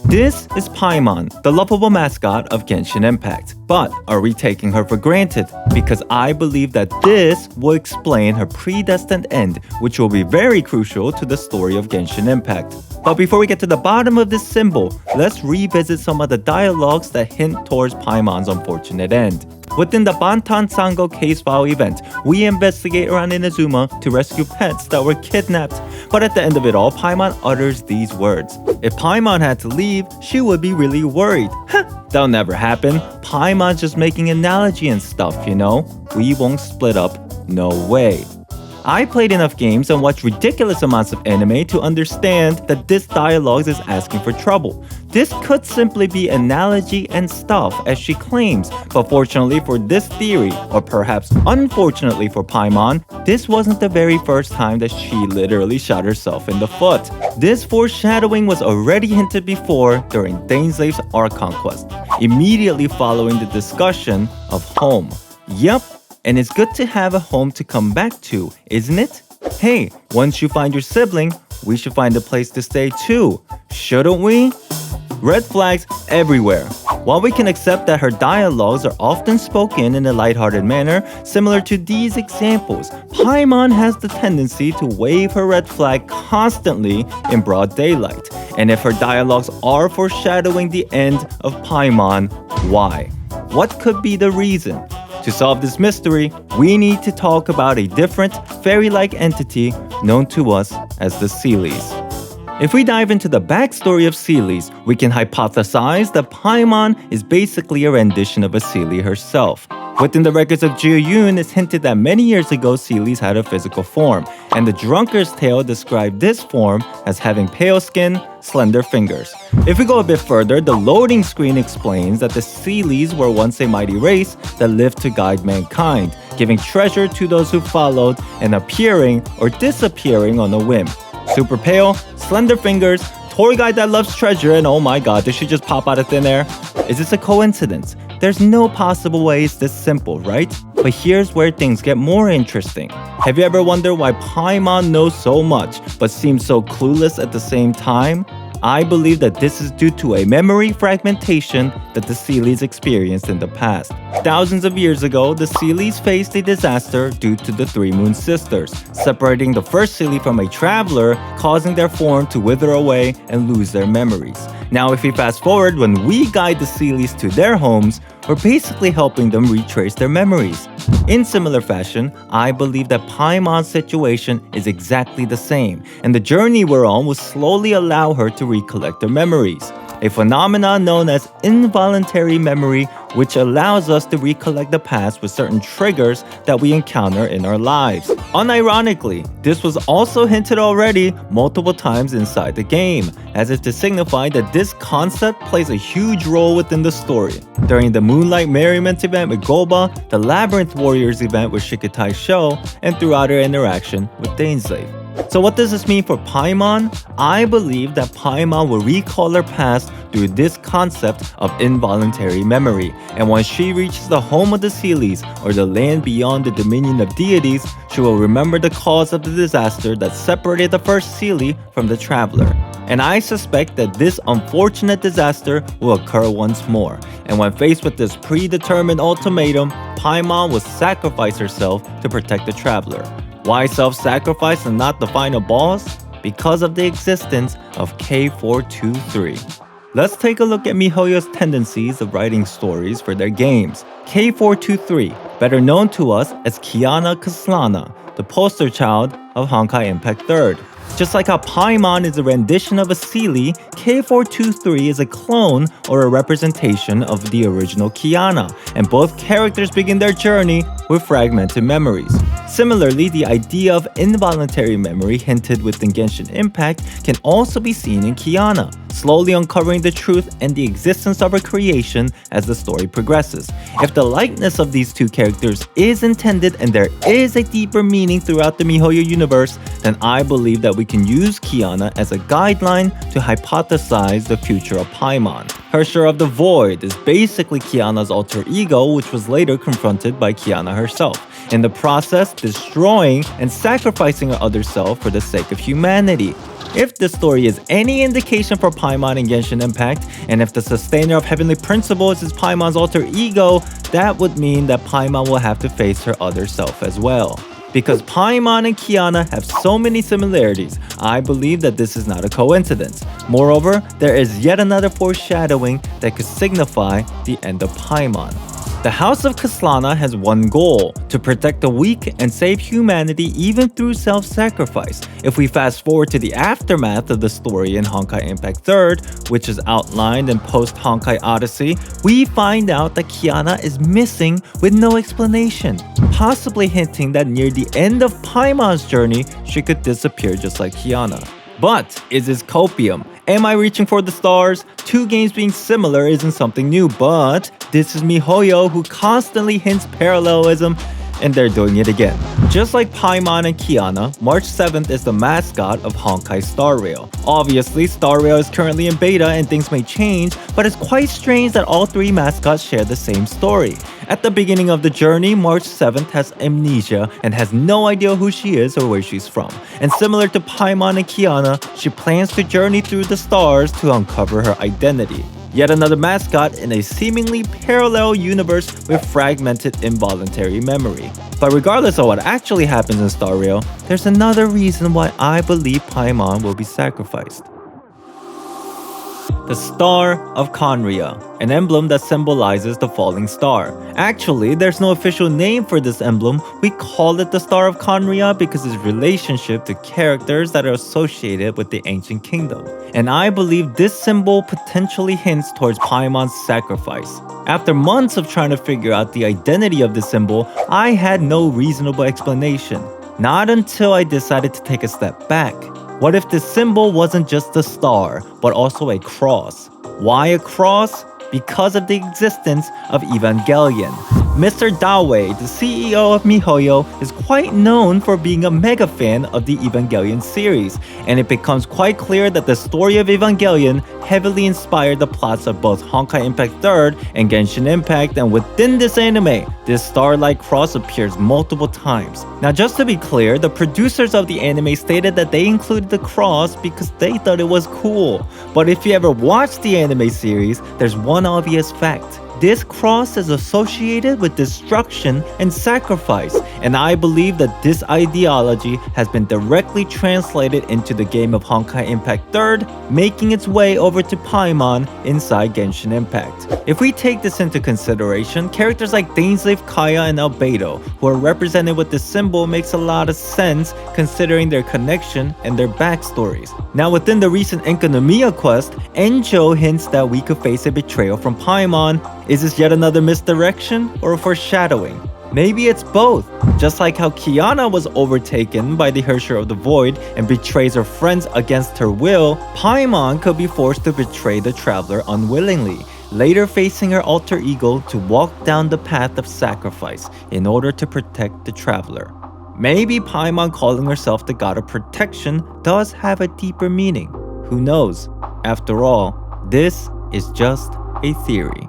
This is Paimon, the lovable mascot of Genshin Impact. But are we taking her for granted? Because I believe that this will explain her predestined end, which will be very crucial to the story of Genshin Impact. But before we get to the bottom of this symbol, let's revisit some of the dialogues that hint towards Paimon's unfortunate end. Within the Bantan Sango case file event, we investigate around Inazuma to rescue pets that were kidnapped. But at the end of it all, Paimon utters these words. If Paimon had to leave, she would be really worried. That'll never happen. Paimon's just making analogy and stuff, you know? We won't split up. No way. I played enough games and watched ridiculous amounts of anime to understand that this dialogue is asking for trouble. This could simply be analogy and stuff, as she claims, but fortunately for this theory, or perhaps unfortunately for Paimon, this wasn't the very first time that she literally shot herself in the foot. This foreshadowing was already hinted before during Dainslave's Archon Quest, immediately following the discussion of home. Yep. And it's good to have a home to come back to, isn't it? Hey, once you find your sibling, we should find a place to stay too, shouldn't we? Red flags everywhere. While we can accept that her dialogues are often spoken in a lighthearted manner, similar to these examples, Paimon has the tendency to wave her red flag constantly in broad daylight. And if her dialogues are foreshadowing the end of Paimon, why? What could be the reason? To solve this mystery, we need to talk about a different, fairy-like entity known to us as the Seelies. If we dive into the backstory of Seelies, we can hypothesize that Paimon is basically a rendition of a Seelie herself. Within the records of Yunjin, it's hinted that many years ago Seelies had a physical form, and the Drunkard's Tale described this form as having pale skin, slender fingers. If we go a bit further, the loading screen explains that the Seelies were once a mighty race that lived to guide mankind, giving treasure to those who followed and appearing or disappearing on a whim. Super pale, slender fingers, tour guide that loves treasure, and oh my god, did she just pop out of thin air? Is this a coincidence? There's no possible way it's this simple, right? But here's where things get more interesting. Have you ever wondered why Paimon knows so much, but seems so clueless at the same time? I believe that this is due to a memory fragmentation that the Seelies experienced in the past. Thousands of years ago, the Seelies faced a disaster due to the Three Moon Sisters, separating the first Seelie from a traveler, causing their form to wither away and lose their memories. Now, if we fast forward, when we guide the Seelies to their homes, we're basically helping them retrace their memories. In similar fashion, I believe that Paimon's situation is exactly the same, and the journey we're on will slowly allow her to recollect her memories. A phenomenon known as involuntary memory, which allows us to recollect the past with certain triggers that we encounter in our lives. Unironically, this was also hinted already multiple times inside the game, as if to signify that this concept plays a huge role within the story. During the Moonlight Merriment event with Goba, the Labyrinth Warriors event with Shikatai Sho, and throughout her interaction with Dainslave. So what does this mean for Paimon? I believe that Paimon will recall her past through this concept of involuntary memory, and once she reaches the home of the Seelies, or the land beyond the dominion of deities, she will remember the cause of the disaster that separated the first Seelie from the traveler. And I suspect that this unfortunate disaster will occur once more, and when faced with this predetermined ultimatum, Paimon will sacrifice herself to protect the traveler. Why self-sacrifice and not the final boss? Because of the existence of K423. Let's take a look at miHoYo's tendencies of writing stories for their games. K423, better known to us as Kiana Kaslana, the poster child of Honkai Impact 3rd. Just like how Paimon is a rendition of a Seelie, K423 is a clone or a representation of the original Kiana, and both characters begin their journey with fragmented memories. Similarly, the idea of involuntary memory hinted within Genshin Impact can also be seen in Kiana, slowly uncovering the truth and the existence of her creation as the story progresses. If the likeness of these two characters is intended and there is a deeper meaning throughout the miHoYo universe, then I believe that we can use Kiana as a guideline to hypothesize the future of Paimon. Hersher of the Void is basically Kiana's alter ego, which was later confronted by Kiana herself, in the process destroying and sacrificing her other self for the sake of humanity. If this story is any indication for Paimon in Genshin Impact, and if the sustainer of heavenly principles is Paimon's alter ego, that would mean that Paimon will have to face her other self as well. Because Paimon and Kiana have so many similarities, I believe that this is not a coincidence. Moreover, there is yet another foreshadowing that could signify the end of Paimon. The House of Kaslana has one goal: to protect the weak and save humanity even through self-sacrifice. If we fast forward to the aftermath of the story in Honkai Impact 3rd, which is outlined in post-Honkai Odyssey, we find out that Kiana is missing with no explanation, possibly hinting that near the end of Paimon's journey, she could disappear just like Kiana. But is this copium? Am I reaching for the stars? Two games being similar isn't something new, but this is MiHoYo who constantly hints parallelism, and they're doing it again. Just like Paimon and Kiana, March 7th is the mascot of Honkai StarRail. Obviously, StarRail is currently in beta and things may change, but it's quite strange that all three mascots share the same story. At the beginning of the journey, March 7th has amnesia and has no idea who she is or where she's from. And similar to Paimon and Kiana, she plans to journey through the stars to uncover her identity. Yet another mascot in a seemingly parallel universe with fragmented involuntary memory. But regardless of what actually happens in StarRail, there's another reason why I believe Paimon will be sacrificed. The Star of Khaenri'ah, an emblem that symbolizes the falling star. Actually, there's no official name for this emblem. We call it the Star of Khaenri'ah because of its relationship to characters that are associated with the ancient kingdom. And I believe this symbol potentially hints towards Paimon's sacrifice. After months of trying to figure out the identity of the symbol, I had no reasonable explanation. Not until I decided to take a step back. What if this symbol wasn't just a star, but also a cross? Why a cross? Because of the existence of Evangelion. Mr. Dawe, the CEO of MiHoYo, is quite known for being a mega fan of the Evangelion series, and it becomes quite clear that the story of Evangelion heavily inspired the plots of both Honkai Impact 3rd and Genshin Impact, and within this anime, this star-like cross appears multiple times. Now just to be clear, the producers of the anime stated that they included the cross because they thought it was cool. But if you ever watched the anime series, there's one obvious fact. This cross is associated with destruction and sacrifice, and I believe that this ideology has been directly translated into the game of Honkai Impact 3rd, making its way over to Paimon inside Genshin Impact. If we take this into consideration, characters like Dainsleif, Kaya, and Albedo, who are represented with this symbol, makes a lot of sense considering their connection and their backstories. Now within the recent Enkanomiya quest, Enjo hints that we could face a betrayal from Paimon. Is this yet another misdirection or a foreshadowing? Maybe it's both. Just like how Kiana was overtaken by the Herrscher of the Void and betrays her friends against her will, Paimon could be forced to betray the Traveler unwillingly, later facing her alter ego to walk down the path of sacrifice in order to protect the Traveler. Maybe Paimon calling herself the god of protection does have a deeper meaning. Who knows? After all, this is just a theory.